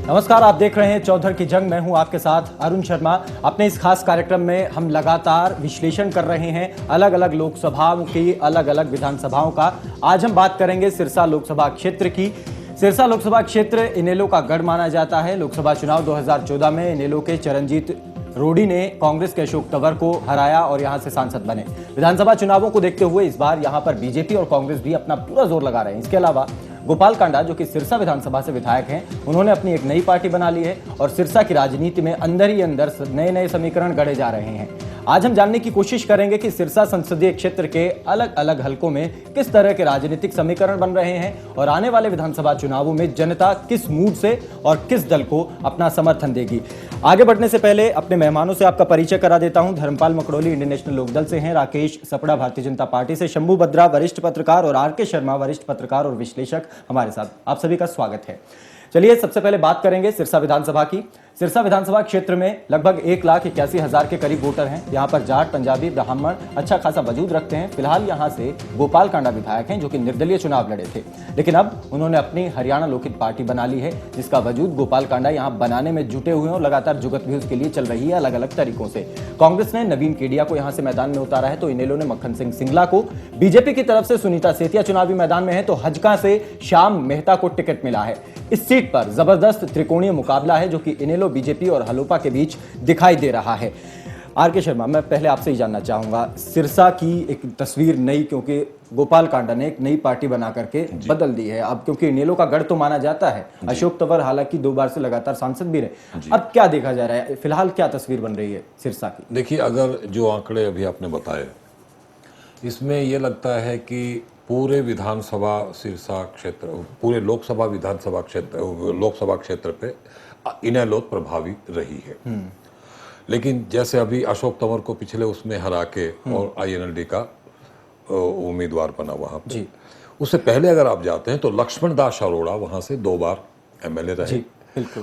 नमस्कार, आप देख रहे हैं चौधर की जंग। मैं हूं आपके साथ अरुण शर्मा। अपने इस खास कार्यक्रम में हम लगातार विश्लेषण कर रहे हैं अलग अलग लोकसभाओं की, अलग अलग विधानसभाओं का। आज हम बात करेंगे सिरसा लोकसभा क्षेत्र की। सिरसा लोकसभा क्षेत्र इनेलो का गढ़ माना जाता है। लोकसभा चुनाव 2014 में इनेलो के चरणजीत रोडी ने कांग्रेस के अशोक तंवर को हराया और यहां से सांसद बने। विधानसभा चुनावों को देखते हुए इस बार यहां पर बीजेपी और कांग्रेस भी अपना पूरा जोर लगा रहे हैं। इसके अलावा गोपाल कांडा, जो कि सिरसा विधानसभा से विधायक हैं, उन्होंने अपनी एक नई पार्टी बना ली है और सिरसा की राजनीति में अंदर ही अंदर नए नए समीकरण गढ़े जा रहे हैं। आज हम जानने की कोशिश करेंगे कि सिरसा संसदीय क्षेत्र के अलग अलग हलकों में किस तरह के राजनीतिक समीकरण बन रहे हैं और आने वाले विधानसभा चुनावों में जनता किस मूड से और किस दल को अपना समर्थन देगी। आगे बढ़ने से पहले अपने मेहमानों से आपका परिचय करा देता हूं। धर्मपाल मकड़ोली इंडियन नेशनल लोकदल से हैं, राकेश सपड़ा भारतीय जनता पार्टी से, शंभू बद्रा वरिष्ठ पत्रकार और आर के शर्मा वरिष्ठ पत्रकार और विश्लेषक हमारे साथ। आप सभी का स्वागत है। चलिए, सबसे पहले बात करेंगे सिरसा विधानसभा की। सिरसा विधानसभा क्षेत्र में लगभग 1,81,000 के करीब वोटर हैं। यहाँ पर जाट, पंजाबी, ब्राह्मण अच्छा खासा वजूद रखते हैं। फिलहाल यहाँ से गोपाल कांडा विधायक हैं, जो कि निर्दलीय चुनाव लड़े थे, लेकिन अब उन्होंने अपनी हरियाणा लोकहित पार्टी बना ली है, जिसका वजूद गोपाल कांडा यहाँ बनाने में जुटे हुए हैं और लगातार जुगत भी उसके लिए चल रही है अलग अलग तरीकों से। कांग्रेस ने नवीन केडिया को यहाँ से मैदान में उतारा है, तो इनेलो ने मक्खन सिंह सिंगला को, बीजेपी की तरफ से सुनीता सेतिया चुनावी मैदान में है, तो हजका से श्याम मेहता को टिकट मिला है। इस सीट पर जबरदस्त त्रिकोणीय मुकाबला है, जो कि इनेलो, बीजेपी और हलोपा के बीच दिखाई दे रहा है। आर के शर्मा, मैं पहले आपसे ही जानना चाहूंगा, सिरसा की एक तस्वीर नई, क्योंकि गोपाल कांडा ने एक नई पार्टी बना करके बदल दी है अब, क्योंकि इनेलो का गढ़ तो माना जाता है। अशोक तंवर हालांकि 2 बार से लगातार सांसद भी रहे। अब क्या देखा जा रहा है, फिलहाल क्या तस्वीर बन रही है सिरसा की? देखिए, अगर जो आंकड़े अभी आपने बताए, इसमें यह लगता है कि पूरे विधानसभा सिरसा क्षेत्र, पूरे लोकसभा विधानसभा क्षेत्र, लोकसभा क्षेत्र पे इनेलो प्रभावी रही है। लेकिन जैसे अभी अशोक तंवर को पिछले उसमें हरा के और आईएनएलडी का उम्मीदवार बना वहां पे, उससे पहले अगर आप जाते हैं तो लक्ष्मण दास अरोड़ा वहां से 2 बार एमएलए रहे।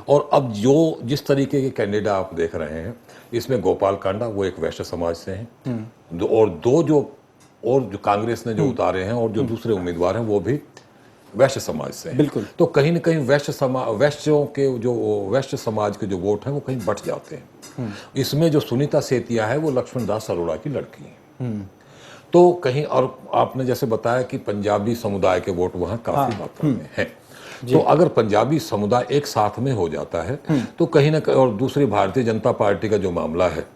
और अब जो जिस तरीके के कैंडिडेट आप देख रहे हैं, इसमें गोपाल कांडा, वो एक वैश्य समाज से हैं, और जो कांग्रेस ने जो उतारे हैं और जो दूसरे उम्मीदवार हैं वो भी वैश्य समाज से हैं। बिल्कुल। तो कहीं ना कहीं वैश्य समाज के जो वोट हैं वो कहीं बट जाते हैं। इसमें जो सुनीता सेतिया है वो लक्ष्मण दास अरोड़ा की लड़की है। तो कहीं, और आपने जैसे बताया कि पंजाबी समुदाय के वोट वहां काफी मात्रा में हैं। तो अगर पंजाबी समुदाय एक साथ में हो जाता है तो कहीं ना कहीं, और दूसरी भारतीय जनता पार्टी का जो मामला है,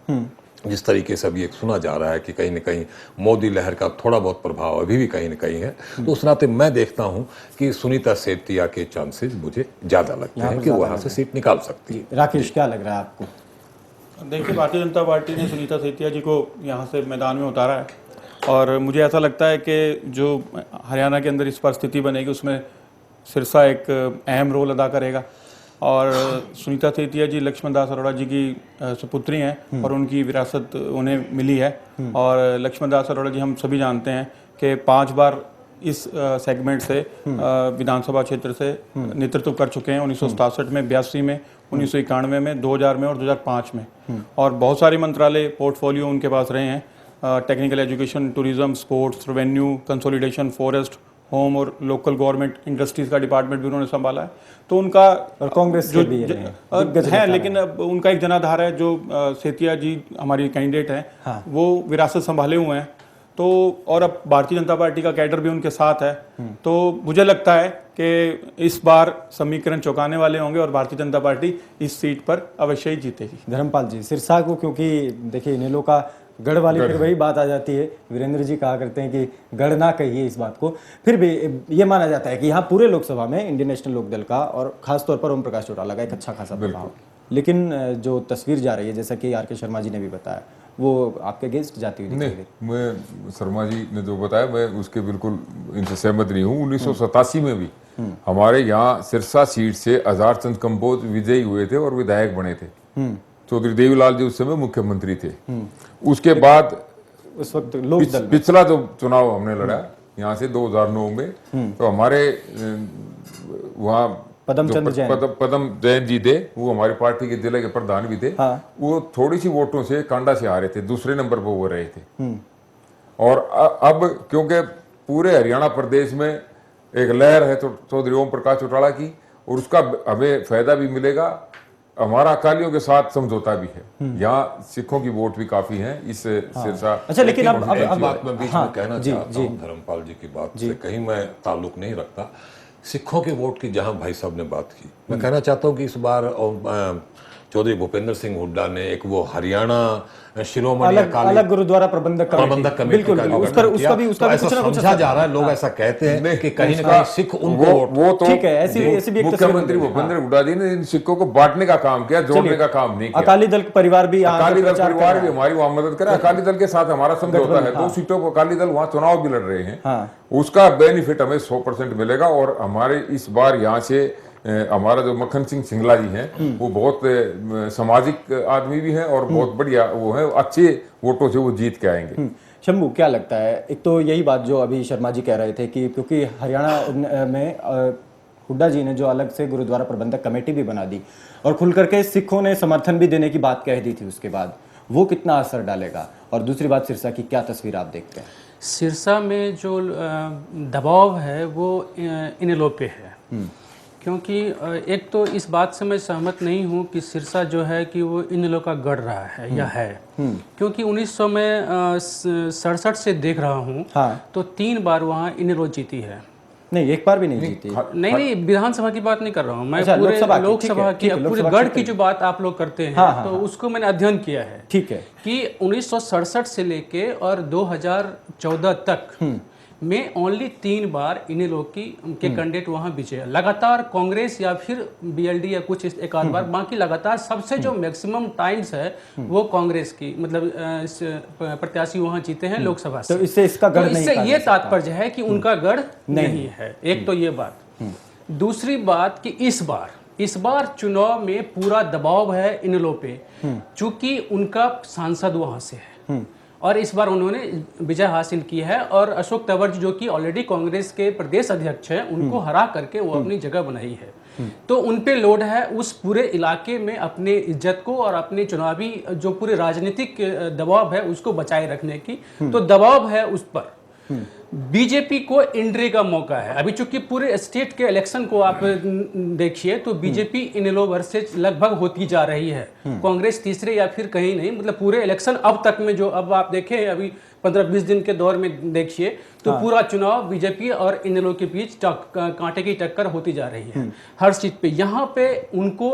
जिस तरीके से अभी एक सुना जा रहा है कि कहीं न कहीं मोदी लहर का थोड़ा बहुत प्रभाव अभी भी कहीं न कहीं है, तो उस नाते मैं देखता हूं कि सुनीता सेतिया के चांसेस मुझे ज्यादा लगते हैं कि वहां से सीट निकाल सकती है। राकेश, क्या लग रहा है आपको? देखिए, भारतीय जनता पार्टी ने सुनीता सेतिया जी को यहाँ से मैदान में उतारा है और मुझे ऐसा लगता है कि जो हरियाणा के अंदर इस पर स्थिति बनेगी उसमें सिरसा एक अहम रोल अदा करेगा। और सुनीता सेतिया जी लक्ष्मण दास अरोड़ा जी की सुपुत्री हैं और उनकी विरासत उन्हें मिली है। और लक्ष्मण दास अरोड़ा जी, हम सभी जानते हैं कि 5 बार इस सेगमेंट से विधानसभा क्षेत्र से नेतृत्व कर चुके हैं। 1967 में, 82 में, 1991 में, 2000 में और 2005 में। और बहुत सारे मंत्रालय, पोर्टफोलियो उनके पास रहे हैं। Technical education, tourism, sports, revenue, consolidation, forest, home और लोकल गवर्नमेंट इंडस्ट्रीज का डिपार्टमेंट भी उन्होंने संभाला है। तो उनका और कांग्रेस जो भी है, लेकिन अब उनका एक जनाधार है। जो सेतिया जी हमारी कैंडिडेट हैं, वो विरासत संभाले हुए हैं। तो और अब भारतीय जनता पार्टी का कैडर भी उनके साथ है। तो मुझे लगता है कि इस बार समीकरण चौंकाने वाले होंगे और भारतीय जनता पार्टी इस सीट पर अवश्य ही जीतेगी। धर्मपाल जी, सिरसा को, क्योंकि देखिए इनेलो का गढ़ वाली फिर वही बात आ जाती है। वीरेंद्र जी कहा करते हैं कि गढ़ ना कहिए इस बात को। फिर भी ये माना जाता है कि यहाँ पूरे लोकसभा में इंडियन नेशनल लोकदल का और खासतौर पर ओम प्रकाश चौटाला का एक अच्छा खासा प्रभाव। लेकिन जो तस्वीर जा रही है, जैसा कि आर के शर्मा जी ने भी बताया, वो आपके अगेंस्ट जाती हुई नहीं, मैं शर्मा जी ने जो बताया मैं उसके बिल्कुल इनसे सहमत नहीं हूँ। 1987 में भी हमारे यहाँ सिरसा सीट से आजाद चंद कंबोज विजयी हुए थे और विधायक बने थे। चौधरी देवीलाल जी उस समय मुख्यमंत्री थे। उसके बाद उस वक्त लोकदल पिछला जो चुनाव हमने लड़ा यहाँ से 2009 में, तो हमारे वहाँ पदम जैन जी थे, वो हमारी पार्टी के जिले के प्रधान भी थे। वो थोड़ी सी वोटों से कांडा से हारे थे, दूसरे नंबर पर वो रहे थे। और अब क्योंकि पूरे हरियाणा प्रदेश में एक लहर है तो चौधरी ओम प्रकाश चौटाला की, और उसका हमें फायदा भी मिलेगा। हमारा अकालियों के साथ समझौता भी है, यहाँ सिखों की वोट भी काफी है इस सिरसा। अच्छा, लेकिन अब एक बात मैं बीच में कहना चाहता हूँ धर्मपाल जी की बात से कहीं मैं ताल्लुक नहीं रखता। सिखों के वोट की जहां भाई साहब ने बात की, मैं कहना चाहता हूं कि इस बार चौधरी भूपेंद्र सिंह हुड्डा ने एक वो हरियाणा शिरोमणि अलग गुरुद्वारा प्रबंधक कमेटी का उसका भी ऐसा समझा जा रहा है, लोग ऐसा कहते हैं कि कहीं ना कहीं सिख उनको वो तो ठीक है, ऐसी भी मुख्यमंत्री भूपेंद्र हुड्डा जी ने इन सिखों को बांटने का काम किया, जोड़ने का काम नहीं किया। अकाली दल परिवार भी हमारी वहां मदद करे। अकाली दल के साथ हमारा समझौता है, 2 सीटों पर अकाली दल वहां चुनाव भी लड़ रहे हैं, उसका बेनिफिट हमें 100% मिलेगा। और हमारे इस बार यहाँ से हमारा जो मक्खन सिंह सिंगला जी हैं वो बहुत सामाजिक आदमी भी हैं और बहुत बढ़िया वो है, अच्छे वोटों से वो जीत के आएंगे। शंभू, क्या लगता है, एक तो यही बात जो अभी शर्मा जी कह रहे थे कि क्योंकि हरियाणा में हुड्डा जी ने जो अलग से गुरुद्वारा प्रबंधक कमेटी भी बना दी और खुल करके सिखों ने समर्थन भी देने की बात कह दी थी, उसके बाद वो कितना असर डालेगा? और दूसरी बात, सिरसा की क्या तस्वीर आप देखते हैं? सिरसा में जो दबाव है वो इनेलो पे है, क्योंकि एक तो इस बात से मैं सहमत नहीं हूँ कि सिरसा जो है कि वो इनेलो का गढ़ रहा है या है, क्योंकि 1900 में 67 से देख रहा हूँ तो 3 बार वहाँ इनेलो जीती है। नहीं, एक बार भी नहीं जीती। नहीं, विधानसभा की बात नहीं कर रहा हूँ मैं, पूरे लोकसभा की, पूरे गढ़ की जो बात आप लोग करते हैं तो उसको मैंने अध्ययन किया है। ठीक है कि 1967 से लेके और 2014 तक में ओनली 3 बार इनेलो के कैंडिडेट वहां बिचे। लगातार कांग्रेस या फिर बीएलडी या कुछ एक आध बार, बाकी लगातार सबसे जो मैक्सिमम टाइम्स है वो कांग्रेस की, मतलब प्रत्याशी वहां जीते हैं लोकसभा से। तो इससे इसका गढ़ नहीं, इससे ये तात्पर्य है कि उनका गढ़ नहीं है। एक तो ये बात। दूसरी बात कि इस बार चुनाव में पूरा दबाव है इनेलो पे, चूंकि उनका सांसद वहां से है और इस बार उन्होंने विजय हासिल की है और अशोक तंवर जो कि ऑलरेडी कांग्रेस के प्रदेश अध्यक्ष हैं, उनको हरा करके वो अपनी जगह बनाई है। तो उन पे लोड है उस पूरे इलाके में अपने इज्जत को और अपने चुनावी जो पूरे राजनीतिक दबाव है उसको बचाए रखने की, तो दबाव है उस पर। बीजेपी को एंट्री का मौका है अभी, चूंकि पूरे स्टेट के इलेक्शन को आप देखिए तो बीजेपी इनेलो वर्सेस लगभग होती जा रही है, कांग्रेस तीसरे या फिर कहीं नहीं, मतलब पूरे इलेक्शन अब तक में जो अब आप देखें अभी 15-20 दिन के दौर में देखिए तो पूरा चुनाव बीजेपी और इनेलो के बीच कांटे की टक्कर होती जा रही है हर सीट पे। यहाँ पे उनको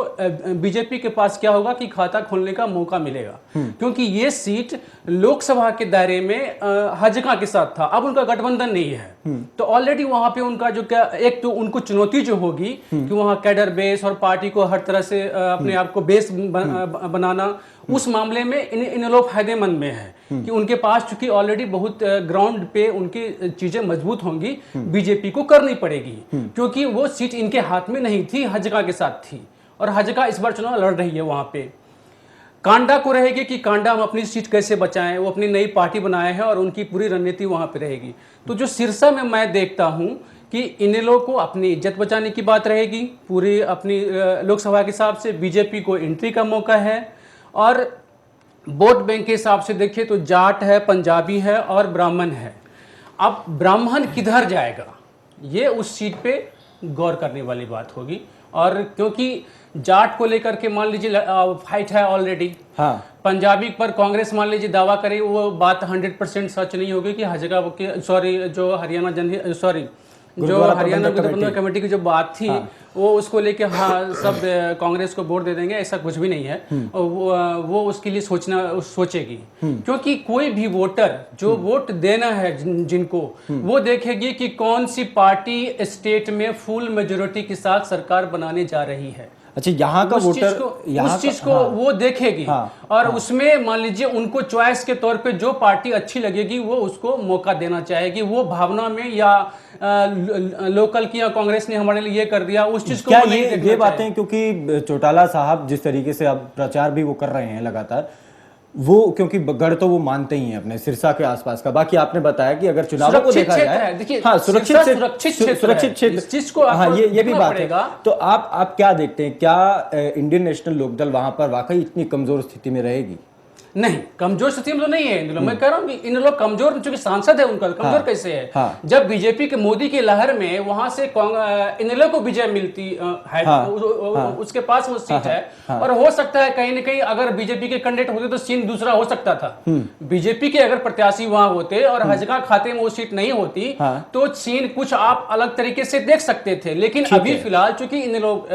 बीजेपी के पास क्या होगा कि खाता खोलने का मौका मिलेगा, क्योंकि ये सीट लोकसभा के दायरे में हजका के साथ था, अब उनका गठबंधन नहीं है। तो ऑलरेडी वहां पे उनका जो क्या, एक तो उनको चुनौती जो होगी कि वहां कैडर बेस और पार्टी को हर तरह से अपने आप को बेस बनाना, उस मामले में इनेलो फायदेमंद में है कि उनके पास चूंकि ऑलरेडी बहुत ग्राउंड पे उनकी चीजें मजबूत होंगी, बीजेपी को करनी पड़ेगी क्योंकि वो सीट इनके हाथ में नहीं थी, हजका के साथ थी और हजका इस बार चुनाव लड़ रही है। वहां पे कांडा को रहेगी कि कांडा हम अपनी सीट कैसे बचाएं, वो अपनी नई पार्टी बनाए हैं और उनकी पूरी रणनीति वहां पे रहेगी। तो जो सिरसा में मैं देखता हूं कि इनेलो को अपनी इज्जत बचाने की बात रहेगी पूरी अपनी लोकसभा के हिसाब से, बीजेपी को एंट्री का मौका है और वोट बैंक के हिसाब से देखिए तो जाट है, पंजाबी है और ब्राह्मण है। अब ब्राह्मण किधर जाएगा ये उस सीट पे गौर करने वाली बात होगी, और क्योंकि जाट को लेकर के मान लीजिए फाइट है ऑलरेडी, पंजाबी पर कांग्रेस मान लीजिए दावा करे, वो बात 100% सच नहीं होगी कि हजगा जो हरियाणा विधानसभा कमेटी की जो बात थी वो उसको लेके सब कांग्रेस को वोट दे देंगे, ऐसा कुछ भी नहीं है। वो उसके लिए सोचेगी क्योंकि कोई भी वोटर जो वोट देना है जिनको, वो देखेगी कि कौन सी पार्टी स्टेट में फुल मेजोरिटी के साथ सरकार बनाने जा रही है। अच्छा, यहाँ का वोटर उस चीज को वो देखेगी और उसमें मान लीजिए उनको चॉइस के तौर पे जो पार्टी अच्छी लगेगी वो उसको मौका देना चाहेगी। वो भावना में या लोकल की या कांग्रेस ने हमारे लिए ये कर दिया उस चीज को क्या ये बातें, क्योंकि चौटाला साहब जिस तरीके से अब प्रचार भी वो कर रहे हैं लगातार, वो क्योंकि गढ़ तो वो मानते ही हैं अपने सिरसा के आसपास का। बाकी आपने बताया कि अगर चुनावों को देखा जाए, देखिए सुरक्षित क्षेत्र, ये भी बात है। तो आप क्या देखते हैं, क्या इंडियन नेशनल लोकदल वहां पर वाकई इतनी कमजोर स्थिति में रहेगी? नहीं, कमजोर स्थिति में तो नहीं है इन लोग। मैं कह रहा हूँ कि इन लोग कमजोर, चूंकि सांसद है उनका, कमजोर कैसे है? जब बीजेपी के मोदी की लहर में वहां से इन लोग को विजय मिलती है, उसके पास वो सीट है, और हो सकता है कहीं ना कहीं अगर बीजेपी के कैंडिडेट होते तो सीन दूसरा हो सकता था। बीजेपी के अगर प्रत्याशी वहां होते और हजगा खाते में वो सीट नहीं होती तो सीन कुछ आप अलग तरीके से देख सकते थे। लेकिन अभी फिलहाल चूंकि इन लोग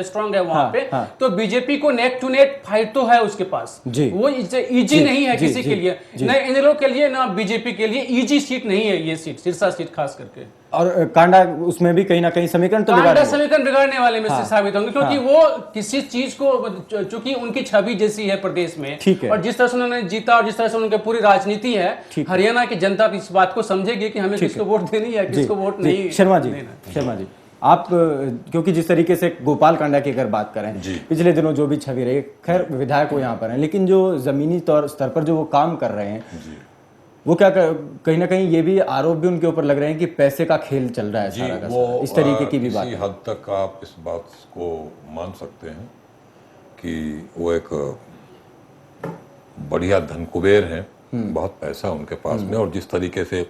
स्ट्रांग है वहां पे, तो बीजेपी को नेक टू नेक फाइट तो है उसके पास। वो इजी नहीं है किसी के लिए, न इन लोग के लिए ना बीजेपी के लिए इजी सीट नहीं है ये सीट, सिरसा सीट खास करके। और कांडा उसमें भी कहीं ना कहीं समीकरण तो समीकरण बिगाड़ने वाले में से साबित होंगे, क्योंकि वो किसी चीज को, चूंकि उनकी छवि जैसी है प्रदेश में, और जिस तरह से उन्होंने जीता और जिस तरह से उनकी पूरी राजनीति है, हरियाणा की जनता इस बात को समझेगी कि हमें किसको वोट देनी है, किसको वोट नहीं। शर्मा जी, आप क्योंकि जिस तरीके से गोपाल कांडा की अगर बात करें, पिछले दिनों जो भी छवि रही, खैर विधायक वो यहाँ पर हैं, लेकिन जो जमीनी स्तर पर जो वो काम कर रहे हैं, वो क्या कहीं ना कहीं ये भी आरोप भी उनके ऊपर लग रहे हैं कि पैसे का खेल चल रहा है सारा का सारा, इस तरीके की भी बात है। हद तक आप इस बात को मान सकते हैं कि वो एक बढ़िया धनकुबेर हैं, बहुत पैसा उनके पास में, और जिस तरीके से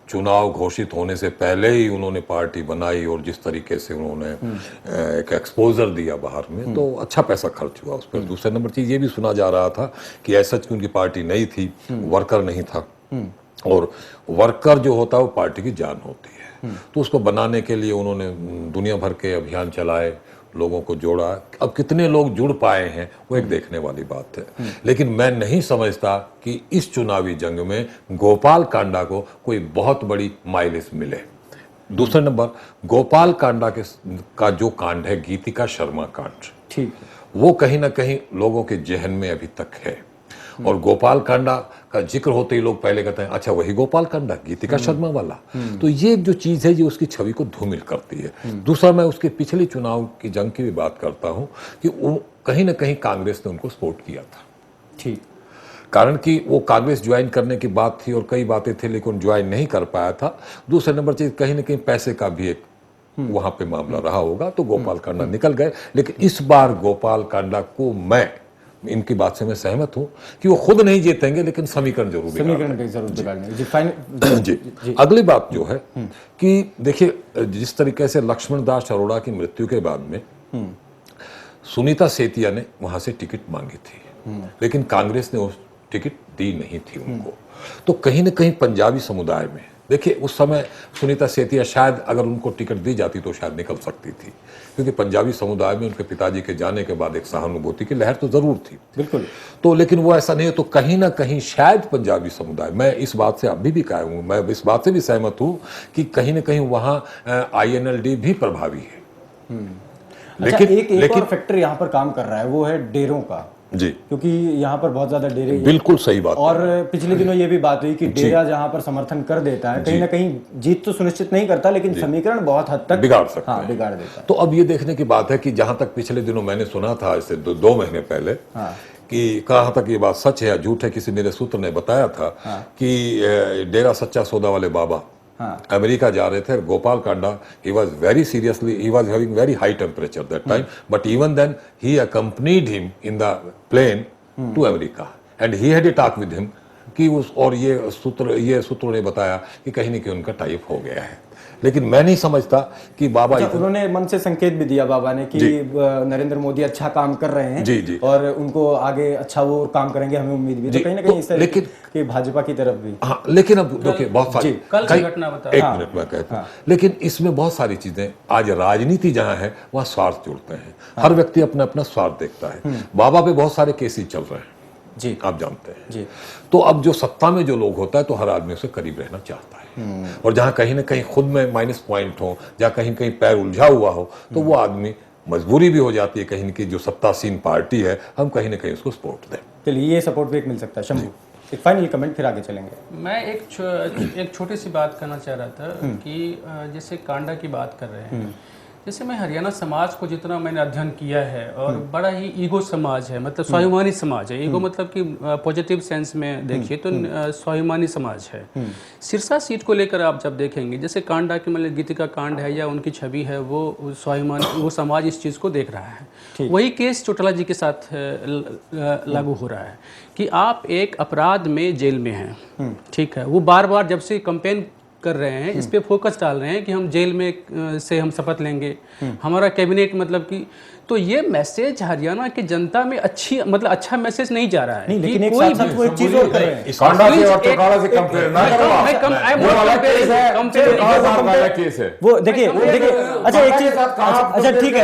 चुनाव घोषित होने से पहले ही उन्होंने पार्टी बनाई और जिस तरीके से उन्होंने एक एक्सपोजर दिया बाहर में, तो अच्छा पैसा खर्च हुआ उस पर। दूसरे नंबर चीज ये भी सुना जा रहा था कि ऐसा कि उनकी पार्टी नहीं थी, वर्कर नहीं था, और वर्कर जो होता है वो पार्टी की जान होती है, तो उसको बनाने के लिए उन्होंने दुनिया भर के अभियान चलाए, लोगों को जोड़ा। अब कितने लोग जुड़ पाए हैं वो एक देखने वाली बात है, लेकिन मैं नहीं समझता कि इस चुनावी जंग में गोपाल कांडा को कोई बहुत बड़ी माइलेज मिले। दूसरे नंबर, गोपाल कांडा का जो कांड है, गीतिका शर्मा कांड, ठीक, वो कहीं ना कहीं लोगों के जहन में अभी तक है, और गोपाल कांडा का जिक्र होते ही लोग पहले कहते हैं अच्छा वही गोपाल कांडा, गीतिका शर्मा वाला। तो ये जो चीज है ये उसकी छवि को धूमिल करती है। दूसरा, मैं उसके पिछले चुनाव की जंग की भी बात करता हूं कि कहीं ना कहीं कांग्रेस ने उनको सपोर्ट किया था, ठीक, कारण कि वो कांग्रेस ज्वाइन करने की बात थी और कई बातें थी, लेकिन ज्वाइन नहीं कर पाया था। दूसरे नंबर चीज, कहीं ना कहीं पैसे का भी एक वहां पे मामला रहा होगा, तो गोपाल कांडा निकल गए। लेकिन इस बार गोपाल कांडा को, मैं इनकी बात से मैं सहमत हूं कि वो खुद नहीं जीतेंगे, लेकिन समीकरण जरूर बिगाड़ेंगे। जी। अगली बात जो है कि देखिए, जिस तरीके से लक्ष्मण दास अरोड़ा की मृत्यु के बाद में सुनीता सेतिया ने वहां से टिकट मांगी थी, लेकिन कांग्रेस ने वो टिकट दी नहीं थी उनको। तो कहीं ना कहीं पंजाबी समुदाय में, देखिए उस समय सुनीता सेतिया शायद अगर उनको टिकट दी जाती तो शायद निकल सकती थी, क्योंकि पंजाबी समुदाय में उनके पिताजी के जाने के बाद एक सहानुभूति की लहर तो जरूर थी, बिल्कुल। तो लेकिन वो ऐसा नहीं है, तो कहीं ना कहीं शायद पंजाबी समुदाय, मैं इस बात से अभी भी कायम हूं, मैं इस बात से भी सहमत हूं कि कहीं ना कहीं वहां INLD भी प्रभावी है। लेकिन और फैक्टर यहाँ पर काम कर रहा है, वो है डेरों का, जी, क्योंकि यहाँ पर बहुत ज्यादा डेरे, बिल्कुल सही बात। और पिछले दिनों ये भी बात हुई कि डेरा जहाँ पर समर्थन कर देता है, कहीं ना कहीं जीत तो सुनिश्चित नहीं करता, लेकिन समीकरण बहुत हद तक बिगाड़ सकता है, बिगाड़ देता है। तो अब ये देखने की बात है कि जहां तक पिछले दिनों मैंने सुना था, इससे 2 महीने पहले, कि कहाँ तक ये बात सच है या झूठ है, किसी मेरे सूत्र ने बताया था कि डेरा सच्चा सौदा वाले बाबा अमेरिका जा रहे थे, Gopal Kanda, he was very seriously, he was having very high temperature that time, but even then he accompanied him in the plane to America and he had a talk with him कि उस, और ये सूत्रों ने बताया कि कहीं न कहीं उनका टाइप हो गया है, लेकिन मैं नहीं समझता कि बाबा, उन्होंने मन से संकेत भी दिया बाबा ने कि नरेंद्र मोदी अच्छा काम कर रहे हैं, जी, और उनको आगे अच्छा वो काम करेंगे, हमें उम्मीद भी, तो कहीं ना कहीं, लेकिन कि भाजपा की तरफ भी, हाँ, लेकिन अब देखिए बहुत सारी, एक मिनट में कहता हूँ, लेकिन इसमें बहुत सारी चीजें, आज राजनीति जहाँ है वहाँ स्वार्थ जुड़ते हैं, हर व्यक्ति अपना अपना स्वार्थ देखता है। बाबा पे बहुत सारे केसेस चल रहे हैं, जी, आप जानते हैं, जी। तो अब जो सत्ता में जो लोग होता है तो हर आदमी उससे करीब रहना चाहता है, और जहां कहीं ना कहीं खुद में माइनस पॉइंट हो, जहां कहीं कहीं पैर उलझा हुआ हो, तो वो आदमी मजबूरी भी हो जाती है कहीं ना कहीं, जो सत्तासीन पार्टी है हम कहीं ना कहीं उसको सपोर्ट दें। चलिए, ये सपोर्ट भी एक मिल सकता है। शंभू, एक फाइनल कमेंट, फिर आगे चलेंगे। मैं एक छोटी सी बात करना चाह रहा था कि जैसे कांडा की बात कर रहे हैं, जैसे मैं हरियाणा समाज को जितना मैंने अध्ययन किया है, और बड़ा ही ईगो समाज है, मतलब स्वाभिमानी समाज है। ईगो मतलब कि पॉजिटिव सेंस में देखिए तो स्वाभिमानी समाज है। सिरसा सीट को लेकर आप जब देखेंगे, जैसे कांडा की मतलब गीतिका कांड है या उनकी छवि है, वो स्वाभिमानी, वो समाज इस चीज़ को देख रहा है। वही केस चौटाला जी के साथ लागू हो रहा है कि आप एक अपराध में जेल में हैं, ठीक है, वो बार बार जब से कंपेन कर रहे हैं, इस पे फोकस डाल रहे हैं कि हम जेल में से हम शपथ लेंगे, हमारा कैबिनेट, मतलब कि तो ये मैसेज हरियाणा की जनता में अच्छा मैसेज नहीं जा रहा है। नहीं, लेकिन एक साथ साथ वो एक चीज और कर रहे हैं, कांडा से और चौटाला से कंपेयर ना करो। वो देखिए अच्छा एक चीज, अच्छा ठीक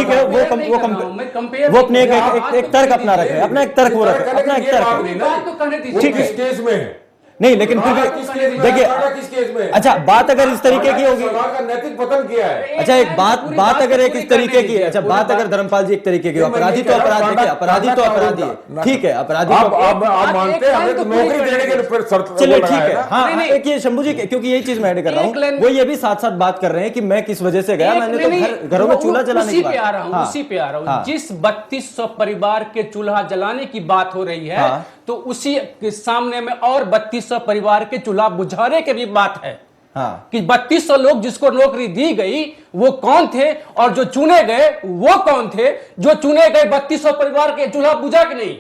है वो अपने एक तर्क अपना रखे, अपना एक तर्क वो रखे, अपना एक तर्क, ठीक है, केस में है नहीं, लेकिन फिर भी देखिए, किस केस में? अच्छा बात अगर इस तरीके की होगी, का नैतिक पतन किया है। अच्छा एक बात अगर एक इस तरीके की, अच्छा बात अगर धर्मपाल जी एक तरीके की, अपराधी तो अपराध, देखिए अपराधी तो अपराधी है, ठीक है, अपराधी आप मानते हैं हमें नौकरी देने के लिए शर्त, चलिए ठीक है, हाँ एक ये शंभू जी, क्योंकि यही चीज मैं ऐड कर रहा हूँ, वो ये भी साथ साथ बात कर रहे हैं कि मैं किस वजह से गया, मैंने तो घरों में चूल्हा जलाने की बात, उसी पे आ रहा हूँ, जिस 3200 परिवार के चूल्हा जलाने की बात हो रही है, तो उसी के सामने में और 3200 परिवार के चूल्हा बुझाने की भी बात है। कि 3200 लोग जिसको नौकरी दी गई वो कौन थे, और जो चुने गए वो कौन थे, जो चुने गए 3200 परिवार के चूल्हा बुझा कि नहीं?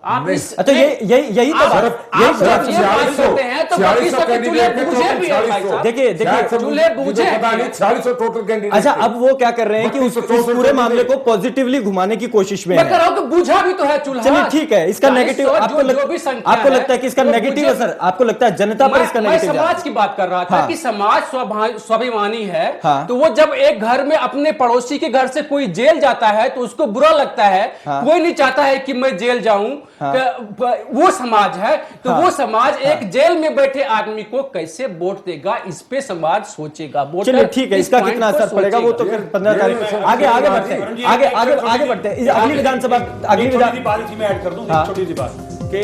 आप इस तो यही तो बात, यही करते हैं तो 3200 के चूल्हे बुझे भी हैं भाई साहब। देखिए चूल्हे बुझे, 4600 टोटल कैंडिडेट। अच्छा अब वो क्या कर रहे हैं कि उस पूरे मामले को पॉजिटिवली घुमाने की कोशिश में मैं कर रहा हूं कि बुझा भी तो है चूल्हा। चलिए ठीक है, इसका नेगेटिव आपको लगता है कि इसका नेगेटिव असर, आपको लगता है जनता पर इसका नेगेटिव? मैं समाज की बात कर रहा था कि समाज स्वाभिमानी है, तो वो जब एक घर में अपने पड़ोसी के घर से कोई जेल जाता है तो उसको बुरा लगता है, कोई नहीं चाहता है कि मैं जेल जाऊं, वो समाज है। तो वो समाज एक जेल में बैठे आदमी को कैसे वोट देगा, इस पे समाज सोचेगा। चलिए ठीक है, इसका कितना असर पड़ेगा वो तो फिर 15 तारीख आगे बढ़ते हैं, आगे बढ़ते हैं। अगली विधानसभा, अगली बात इसी में ऐड कर दूं, एक छोटी सी बात कि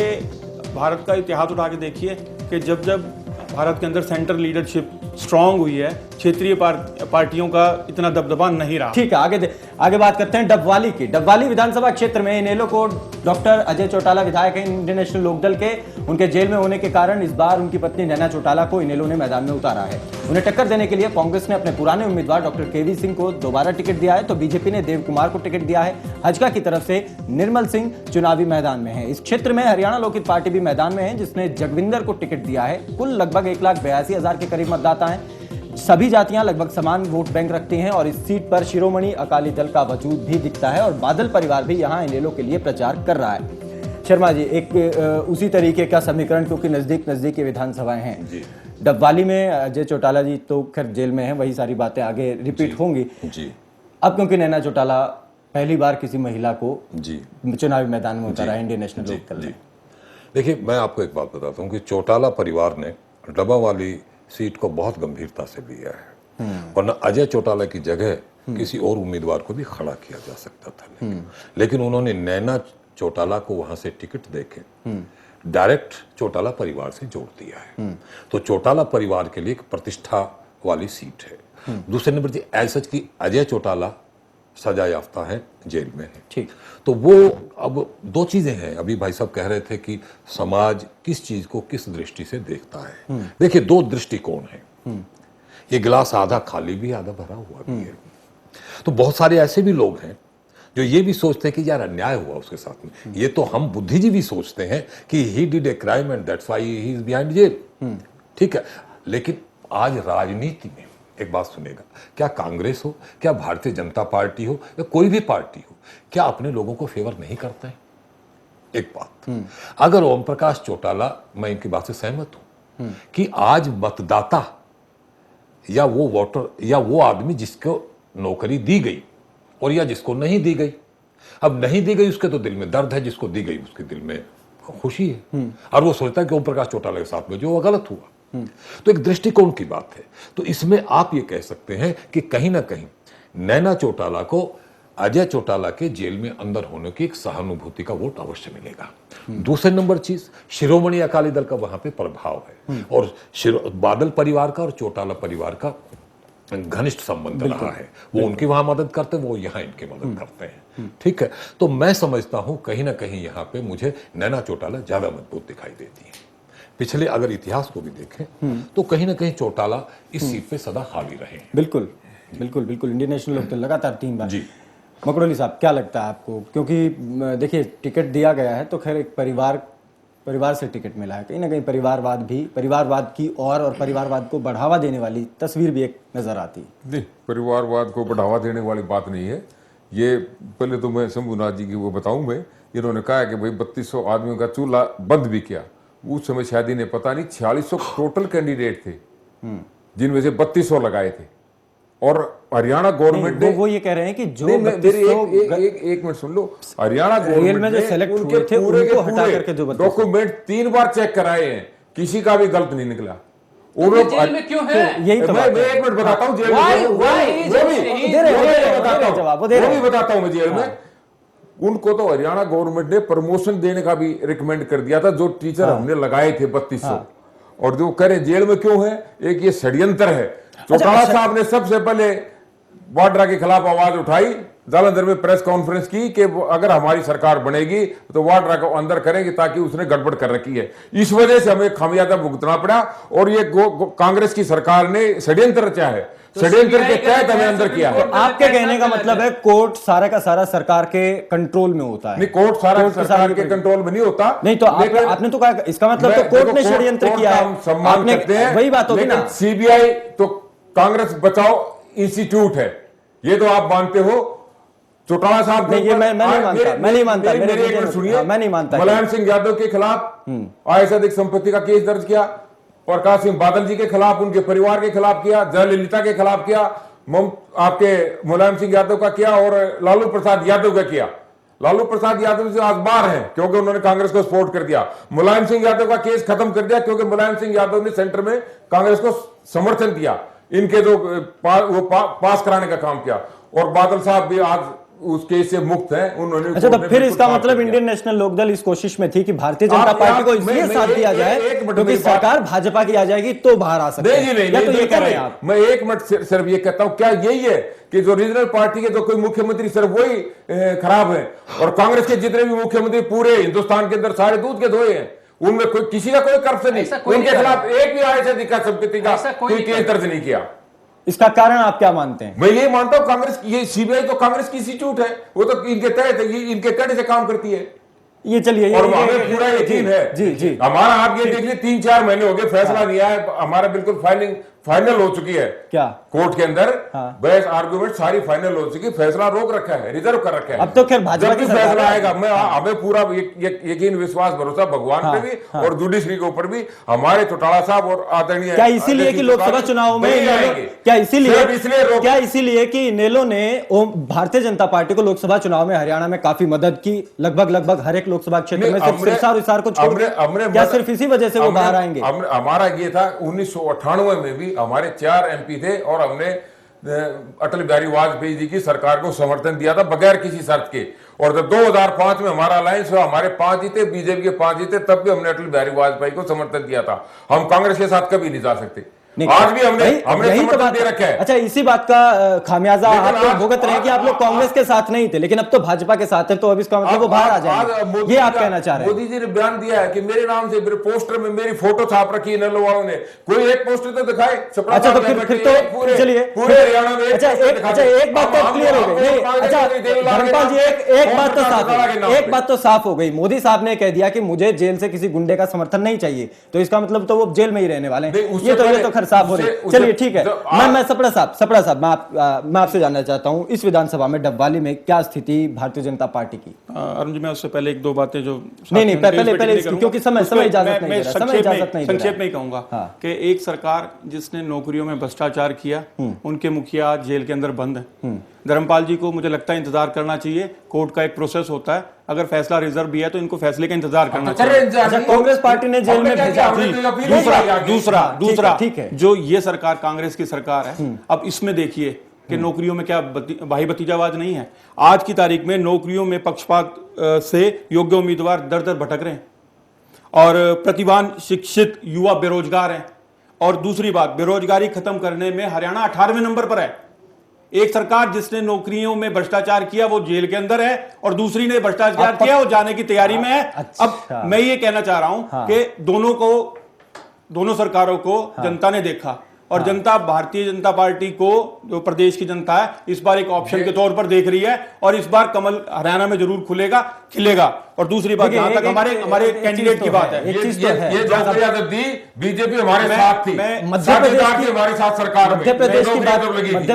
भारत का इतिहास उठा के देखिए कि जब भारत के अंदर सेंट्रल लीडरशिप स्ट्रांग हुई है, क्षेत्रीय पार्टियों का इतना दबदबा नहीं रहा। ठीक है, आगे बात करते हैं डबवाली की। डबवाली विधानसभा क्षेत्र में इनेलो को डॉक्टर अजय चौटाला विधायक हैं इंडियन नेशनल लोकदल के, उनके जेल में होने के कारण इस बार उनकी पत्नी नैना चौटाला को इनेलो ने मैदान में उतारा है। उन्हें टक्कर देने के लिए कांग्रेस ने अपने पुराने उम्मीदवार डॉक्टर केवी सिंह को दोबारा टिकट दिया है, तो बीजेपी ने देव कुमार को टिकट दिया है। हजका की तरफ से निर्मल सिंह चुनावी मैदान में है। इस क्षेत्र में हरियाणा लोकहित पार्टी भी मैदान में है, जिसने जगविंदर को टिकट दिया है। कुल लगभग 1,82,000 के करीब मतदाता हैं। सभी जातियां लगभग समान वोट बैंक रखती हैं और इस सीट पर शिरोमणि अकाली दल का वजूद भी दिखता है और बादल परिवार भी यहां इनेलो के लिए प्रचार कर रहा है। शर्मा जी, एक उसी तरीके का समीकरण, क्योंकि नजदीक के विधानसभाएं हैं। डबवाली में अजय चौटाला जी तो खैर जेल में हैं, वही सारी बातें आगे रिपीट होंगी। अब क्योंकि नैना चौटाला पहली बार किसी महिला को चुनावी मैदान में उतारा है इंडियन नेशनल लोकदल ने। देखिए, मैं आपको एक बात बताता हूँ कि चौटाला परिवार ने डबा वाली सीट को बहुत गंभीरता से लिया है, वरना अजय चौटाला की जगह किसी और उम्मीदवार को भी खड़ा किया जा सकता था, लेकिन उन्होंने नैना चौटाला को वहां से टिकट देके डायरेक्ट चौटाला परिवार से जोड़ दिया है। तो चौटाला परिवार के लिए एक प्रतिष्ठा वाली सीट है। दूसरे नंबर की एज सच की अजय चौटाला सजा याफ्ता है, जेल में है। ठीक, तो वो अब दो चीजें हैं। अभी भाई साहब कह रहे थे कि समाज किस चीज को किस दृष्टि से देखता है। देखिए, दो दृष्टिकोण हैं। ये गिलास आधा खाली भी आधा भरा हुआ भी है। तो बहुत सारे ऐसे भी लोग हैं जो ये भी सोचते हैं कि यार अन्याय हुआ उसके साथ में। ये तो हम बुद्धिजीवी सोचते हैं कि he did a crime and that's why he is behind jail. ठीक है, लेकिन आज राजनीति में एक बात सुनेगा, क्या कांग्रेस हो, क्या भारतीय जनता पार्टी हो, या कोई भी पार्टी हो, क्या अपने लोगों को फेवर नहीं करता है? एक बात, अगर ओम प्रकाश चौटाला, मैं इनकी बात से सहमत हूं कि आज मतदाता या वो वोटर या वो आदमी जिसको नौकरी दी गई और या जिसको नहीं दी गई, अब नहीं दी गई उसके तो दिल में दर्द है, जिसको दी गई उसके दिल में खुशी है, और वो सोचता है कि ओम प्रकाश चौटाला के साथ में जो गलत हुआ। तो एक दृष्टिकोण की बात है। तो इसमें आप ये कह सकते हैं कि कहीं ना कहीं नैना चौटाला को अजय चौटाला के जेल में अंदर होने की एक सहानुभूति का वोट अवश्य मिलेगा। दूसरे नंबर चीज, शिरोमणि अकाली दल का वहां पे प्रभाव है, और बादल परिवार का और चौटाला परिवार का घनिष्ठ संबंध रहा है। वो उनकी वहां मदद करते, वो यहाँ इनकी मदद करते हैं। ठीक है, तो मैं समझता हूं कहीं ना कहीं यहाँ पे मुझे नैना चौटाला ज्यादा मजबूत दिखाई देती है। पिछले अगर इतिहास को भी देखें तो कहीं ना कहीं चौटाला इस सीट पे सदा हावी रहे हैं। बिल्कुल बिल्कुल बिल्कुल। इंडियन नेशनल लोकदल लगातार 3 बार। जी, मकरोली साहब, क्या लगता है आपको? क्योंकि देखिए, टिकट दिया गया है तो खैर एक परिवार से टिकट मिला है, कहीं ना कहीं परिवारवाद की और परिवारवाद को बढ़ावा देने वाली तस्वीर भी एक नजर आती है। नहीं, परिवारवाद को बढ़ावा देने वाली बात नहीं है ये। पहले तो मैं शंभुनाथ जी की वो बताऊं, मैं इन्होंने कहा है कि भाई 3200 आदमियों का चूल्हा बंद भी किया। उस समय शायद इन्हें पता नहीं 4600 टोटल कैंडिडेट थे जिनमें से 3200 लगाए थे। और हरियाणा गवर्नमेंट ने वो ये कह रहे हैं कि जो एक मिनट सुन लो, हरियाणा गवर्नमेंट ने सेलेक्ट उनके हुए थे पूरे उनको हटा करके जो डॉक्यूमेंट 3 बार चेक कराए हैं, किसी का भी गलत नहीं निकला। जेल में क्यों है? यही तो मैं 1 मिनट बताता हूँ जेल में, वो भी बताता हूँ मैं जेल में। उनको तो हरियाणा गवर्नमेंट ने प्रमोशन देने का भी रिकमेंड कर दिया था, जो टीचर हमने लगाए थे 3200। और जो कह रहे जेल में क्यों है, एक ये षड्यंत्र है। चौटाला साहब ने सबसे पहले वाड्रा के खिलाफ आवाज उठाई, जालंधर में प्रेस कॉन्फ्रेंस की कि अगर हमारी सरकार बनेगी तो वाड्रा को अंदर करेंगे, ताकि उसने गड़बड़ कर रखी है। इस वजह से हमें खामियाजा भुगतना पड़ा और ये कांग्रेस की सरकार ने षड्यंत्र रचा है, षड्यंत्र के तहत हमें अंदर किया है। आपके कहने का मतलब है कोर्ट सारा का सारा सरकार के कंट्रोल में होता है? नहीं, कोर्ट सारा सरकार के कंट्रोल में नहीं होता। नहीं तो आपने तो कहा, इसका मतलब तो कोर्ट ने षड्यंत्र किया है। सम्मान करते हैं, वही बात होगी ना। सीबीआई तो कांग्रेस बचाओ इंस्टीट्यूट है, ये तो आप मानते हो। चौटाला साहब मैं नहीं मानता। मुलायम सिंह यादव के खिलाफ आय से अधिक संपत्ति का केस दर्ज किया, प्रकाश सिंह बादल जी के खिलाफ, उनके परिवार के खिलाफ किया, जयललिता के खिलाफ किया, आपके मुलायम सिंह यादव का किया और लालू प्रसाद यादव का किया। लालू प्रसाद यादव से आज बाहर है क्योंकि उन्होंने कांग्रेस को सपोर्ट कर दिया। मुलायम सिंह यादव का केस खत्म कर दिया क्योंकि मुलायम सिंह यादव ने सेंटर में कांग्रेस को समर्थन दिया, इनके जो पास कराने का काम किया। और बादल साहब भी आज उस केस से मुक्त हैं, उन्होंने। अच्छा, तो फिर इसका मतलब इंडियन नेशनल लोकदल इस कोशिश में थी कि भारतीय जनता पार्टी को इसलिए साथ दिया जाए क्योंकि सरकार भाजपा की आ जाएगी तो बाहर आ सकते हैं। नहीं, तो ये कह रहे हैं आप? मैं 1 मिनट सिर्फ ये कहता हूं, क्या यही है कि जो रीजनल पार्टी के जो कोई मुख्यमंत्री सिर्फ वही खराब है, और कांग्रेस के जितने भी मुख्यमंत्री पूरे हिंदुस्तान के अंदर सारे दूध के धोए हैं, उनमें कोई किसी का कोई करप्शन नहीं, उनके खिलाफ एक भी आय से अधिक संपत्ति का कोई केस दर्ज नहीं किया। इसका कारण आप क्या मानते हैं? मैं ये मानता हूं कांग्रेस, ये सीबीआई तो कांग्रेस की इंस्टीट्यूट है, वो तो इनके तहत है, इनके कड़े से काम करती है। ये चलिए, और हमें पूरा यकीन है जी हमारा। आप ये देख लीजिए 3-4 महीने हो गए, फैसला नहीं आया, हमारा बिल्कुल फाइनल हो चुकी है। क्या कोर्ट के अंदर बहस आर्गुमेंट सारी फाइनल हो चुकी, फैसला रोक रखा है, रिजर्व कर रखा है। अब तो खैर भाजपा की फैसला आएगा, हमें पूरा यकीन विश्वास भरोसा भगवान पे भी और जुडिशरी के ऊपर भी, हमारे चौटाला साहब और आदरणीय। क्या इसीलिए कि लोकसभा चुनाव में क्या इसीलिए कि इनेलो ने भारतीय जनता पार्टी को लोकसभा चुनाव में हरियाणा में काफी मदद की, लगभग हर एक लोकसभा क्षेत्र में, सिर्फ सिरसा और हिसार को छोड़ क्या सिर्फ इसी वजह से वो बाहर आएंगे? हमारा ये था 1998 में भी हमारे 4 एमपी थे और हमने अटल बिहारी वाजपेयी जी की सरकार को समर्थन दिया था बगैर किसी शर्त के। और जब 2005 में हमारा अलायंस हुआ, हमारे 5 जीते, बीजेपी के 5 जीते, तब भी हमने अटल बिहारी वाजपेयी को समर्थन दिया था। हम कांग्रेस के साथ कभी नहीं जा सकते, आज भी हमने समर्थन दे रखा है। अच्छा, इसी बात का खामियाजा आप लोग भुगत रहे हैं कि आप लोग कांग्रेस के साथ नहीं थे, लेकिन अब तो भाजपा के साथ है, तो अब इसका मतलब वो बाहर आ जाएंगे, ये आप कहना चाह रहे हैं? मोदी जी ने बयान दिया है कि मेरे नाम से पोस्टर में मेरी फोटो छाप रखी है इनेलो वालों ने, कोई एक पोस्टर तो दिखाए। अच्छा, तो फिर तो चलिए पूरे हरियाणा में। अच्छा, एक बात तो क्लियर हो गई। अच्छा धर्मपाल जी, एक बात तो साफ हो गई। मोदी साहब ने कह दिया कि मुझे जेल से किसी गुंडे का समर्थन नहीं चाहिए, तो इसका मतलब तो वो जेल में ही रहने वाले हैं। ये तो खैर साफ हो रही। ठीक है, मैं सपड़ा साहब मैं आपसे जानना चाहता हूं, इस विधानसभा में डबवाली में क्या स्थिति भारतीय जनता पार्टी की? अरुण जी, मैं उससे पहले 1-2 बातें जो नहीं पहले क्योंकि समय इजाजत नहीं दे रहा, संक्षेप में ही कहूंगा कि एक सरकार जिसने नौकरियों में भ्रष्टाचार किया, उनके मुखिया जेल के अंदर बंद है। धर्मपाल जी को मुझे लगता है इंतजार करना चाहिए, कोर्ट का एक प्रोसेस होता है, अगर फैसला रिजर्व भी है तो इनको फैसले का इंतजार करना चाहिए। कांग्रेस पार्टी ने जेल में भेजा। दूसरा ठीक है, जो ये सरकार कांग्रेस की सरकार है, अब इसमें देखिए कि नौकरियों में क्या भाई भतीजावाद नहीं है। आज की तारीख में नौकरियों में पक्षपात से योग्य उम्मीदवार दर दर भटक रहे हैं और प्रतिभावान शिक्षित युवा बेरोजगार हैं। और दूसरी बात, बेरोजगारी खत्म करने में हरियाणा 18वें नंबर पर है। एक सरकार जिसने नौकरियों में भ्रष्टाचार किया वो जेल के अंदर है, और दूसरी ने भ्रष्टाचार किया वो जाने की तैयारी में है। अच्छा। अब मैं ये कहना चाह रहा हूं कि दोनों सरकारों को जनता ने देखा, और जनता भारतीय जनता पार्टी को, जो प्रदेश की जनता है, इस बार एक ऑप्शन के तौर पर देख रही है, और इस बार कमल हरियाणा में जरूर खुलेगा, खिलेगा। और दूसरी बात, जहां तक हमारे कैंडिडेट की बात है, ये डॉक्टर यादव दी बीजेपी हमारे साथ थी, मध्य प्रदेश हमारे साथ सरकार में, मध्य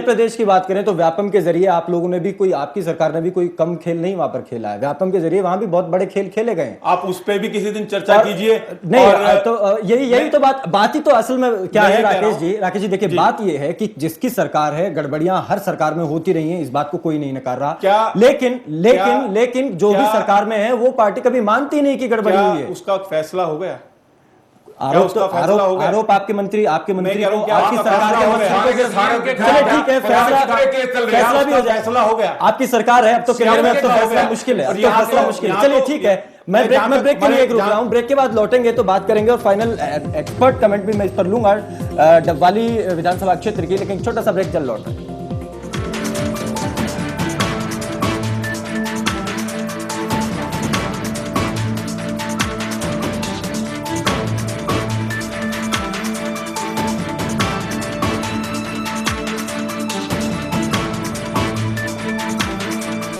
प्रदेश की बात करें तो व्यापम के जरिए आप लोगों ने भी कोई, आपकी सरकार ने भी कोई कम खेल नहीं वहां पर खेला है। व्यापम के जरिए वहां भी बहुत बड़े खेल खेले गए। आप उस पर भी किसी दिन चर्चा कीजिए। नहीं तो यही तो बात ही तो असल में क्या है राकेश जी देखिए, बात ये है कि जिसकी सरकार है, गड़बड़ियां हर सरकार में होती रही हैं, इस बात को कोई नहीं नकार रहा, लेकिन जो भी सरकार में है वो पार्टी कभी मानती नहीं कि गड़बड़ी हुई है। उसका फैसला हो गया, आरोप आपके मंत्री को आपकी सरकार के, चलिए ठीक है, फैसला भी हो जाए, फैसला हो गया, आपकी सरकार है, अब तो केंद्र में, अब तो फैसला मुश्किल है, अब तो फैसला मुश्किल है। चलिए ठीक है, मैं ब्रेक के लिए रुक रहा हूं, ब्रेक के बाद लौटेंगे तो बात करेंगे, और फाइनल एक्सपर्ट कमेंट भी मैं इस पर लूंगा डबवाली विधानसभा क्षेत्र की, लेकिन छोटा सा ब्रेक, चल लौट